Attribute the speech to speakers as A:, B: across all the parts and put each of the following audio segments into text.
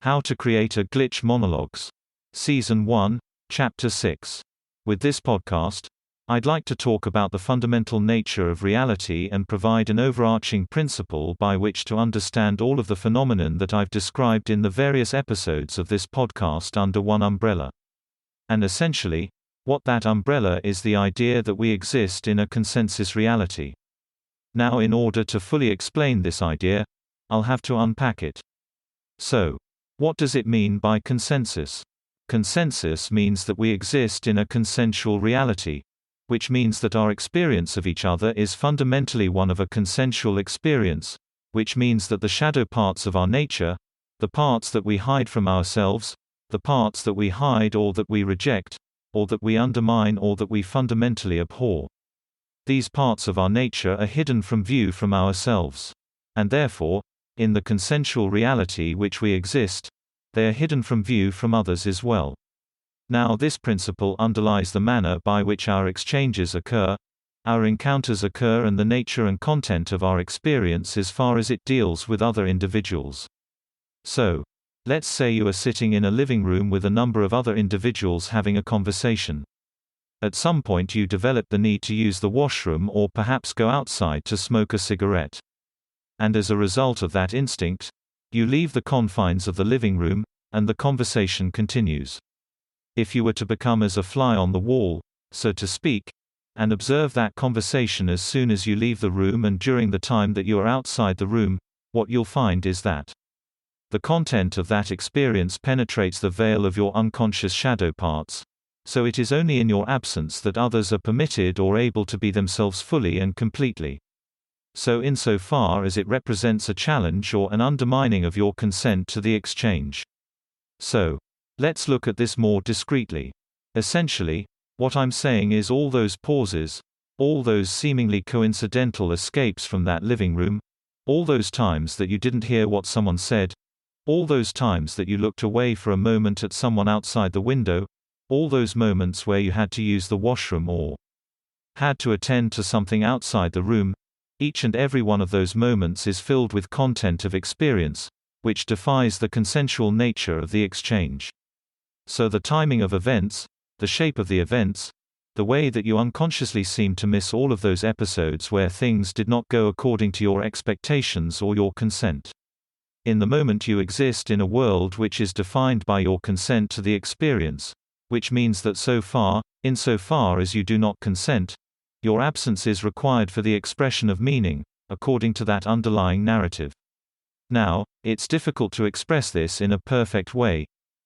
A: How to Create a Glitch Monologues. Season 1, Chapter 6. With this podcast, I'd like to talk about the fundamental nature of reality and provide an overarching principle by which to understand all of the phenomenon that I've described in the various episodes of this podcast under one umbrella. And essentially, what that umbrella is the idea that we exist in a consensus reality. Now, in order to fully explain this idea, I'll have to unpack it. So, what does it mean by consensus? Consensus means that we exist in a consensual reality, which means that our experience of each other is fundamentally one of a consensual experience, which means that the shadow parts of our nature, the parts that we hide from ourselves, the parts that we hide or that we reject, or that we undermine or that we fundamentally abhor. These parts of our nature are hidden from view from ourselves. And therefore, in the consensual reality which we exist, they are hidden from view from others as well. Now, this principle underlies the manner by which our exchanges occur, our encounters occur, and the nature and content of our experience as far as it deals with other individuals. So, let's say you are sitting in a living room with a number of other individuals having a conversation. At some point you develop the need to use the washroom or perhaps go outside to smoke a cigarette. And as a result of that instinct, you leave the confines of the living room, and the conversation continues. If you were to become as a fly on the wall, so to speak, and observe that conversation as soon as you leave the room and during the time that you are outside the room, what you'll find is that the content of that experience penetrates the veil of your unconscious shadow parts, so it is only in your absence that others are permitted or able to be themselves fully and completely. So insofar as it represents a challenge or an undermining of your consent to the exchange. So, let's look at this more discreetly. Essentially, what I'm saying is all those pauses, all those seemingly coincidental escapes from that living room, all those times that you didn't hear what someone said, all those times that you looked away for a moment at someone outside the window, all those moments where you had to use the washroom or had to attend to something outside the room, each and every one of those moments is filled with content of experience, which defies the consensual nature of the exchange. So the timing of events, the shape of the events, the way that you unconsciously seem to miss all of those episodes where things did not go according to your expectations or your consent. In the moment you exist in a world which is defined by your consent to the experience, which means that so far, insofar as you do not consent, your absence is required for the expression of meaning, according to that underlying narrative. Now, it's difficult to express this in a perfect way,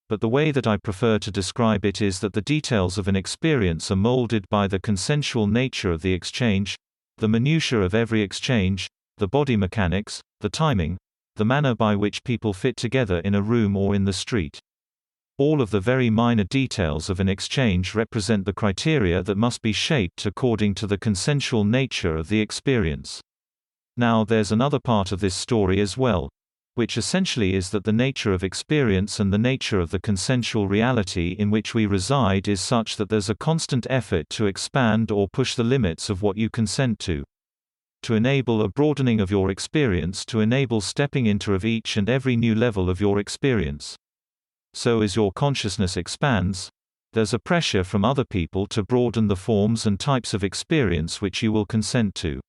A: but the way that I prefer to describe it is that the details of an experience are molded by the consensual nature of the exchange, the minutiae of every exchange, the body mechanics, the timing, the manner by which people fit together in a room or in the street. All of the very minor details of an exchange represent the criteria that must be shaped according to the consensual nature of the experience. Now, there's another part of this story as well, which essentially is that the nature of experience and the nature of the consensual reality in which we reside is such that there's a constant effort to expand or push the limits of what you consent to enable a broadening of your experience, to enable stepping into of each and every new level of your experience. So as your consciousness expands, there's a pressure from other people to broaden the forms and types of experience which you will consent to.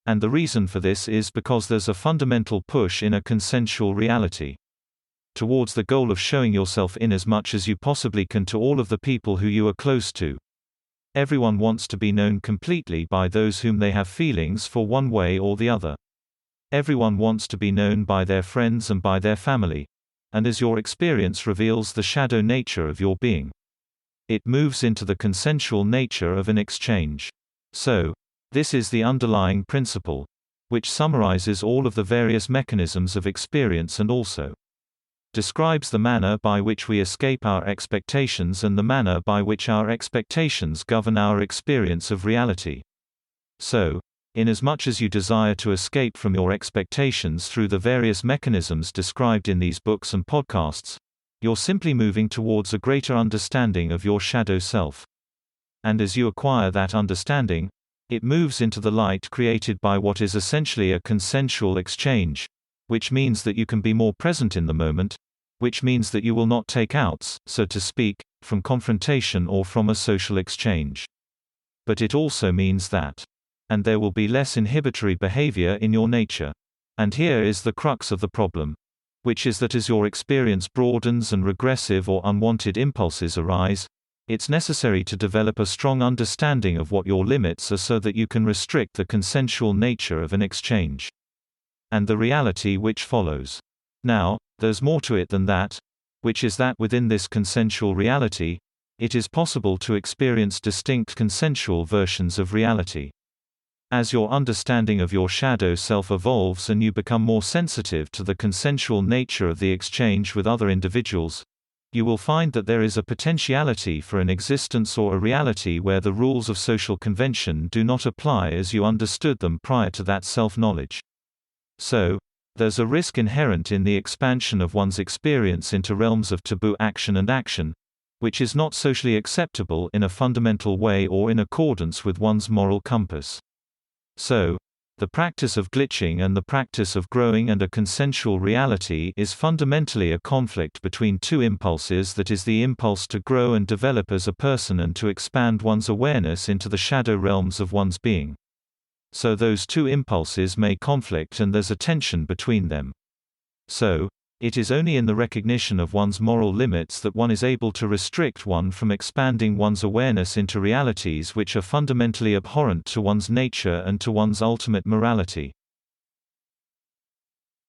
A: And the reason for this is because there's a fundamental push in a consensual reality towards the goal of showing yourself in as much as you possibly can to all of the people who you are close to. Everyone wants to be known completely by those whom they have feelings for one way or the other. Everyone wants to be known by their friends and by their family. And as your experience reveals the shadow nature of your being, it moves into the consensual nature of an exchange. So, this is the underlying principle, which summarizes all of the various mechanisms of experience and also describes the manner by which we escape our expectations and the manner by which our expectations govern our experience of reality. So, inasmuch as you desire to escape from your expectations through the various mechanisms described in these books and podcasts, you're simply moving towards a greater understanding of your shadow self. And as you acquire that understanding, it moves into the light created by what is essentially a consensual exchange, which means that you can be more present in the moment, which means that you will not take outs, so to speak, from confrontation or from a social exchange. But it also means that, and there will be less inhibitory behavior in your nature. And here is the crux of the problem, which is that as your experience broadens and regressive or unwanted impulses arise, it's necessary to develop a strong understanding of what your limits are so that you can restrict the consensual nature of an exchange and the reality which follows. Now, there's more to it than that, which is that within this consensual reality, it is possible to experience distinct consensual versions of reality. As your understanding of your shadow self evolves and you become more sensitive to the consensual nature of the exchange with other individuals, you will find that there is a potentiality for an existence or a reality where the rules of social convention do not apply as you understood them prior to that self-knowledge. So, there's a risk inherent in the expansion of one's experience into realms of taboo action and action, which is not socially acceptable in a fundamental way or in accordance with one's moral compass. So, the practice of glitching and the practice of growing and a consensual reality is fundamentally a conflict between two impulses, that is the impulse to grow and develop as a person and to expand one's awareness into the shadow realms of one's being. So those two impulses may conflict and there's a tension between them. So, it is only in the recognition of one's moral limits that one is able to restrict one from expanding one's awareness into realities which are fundamentally abhorrent to one's nature and to one's ultimate morality.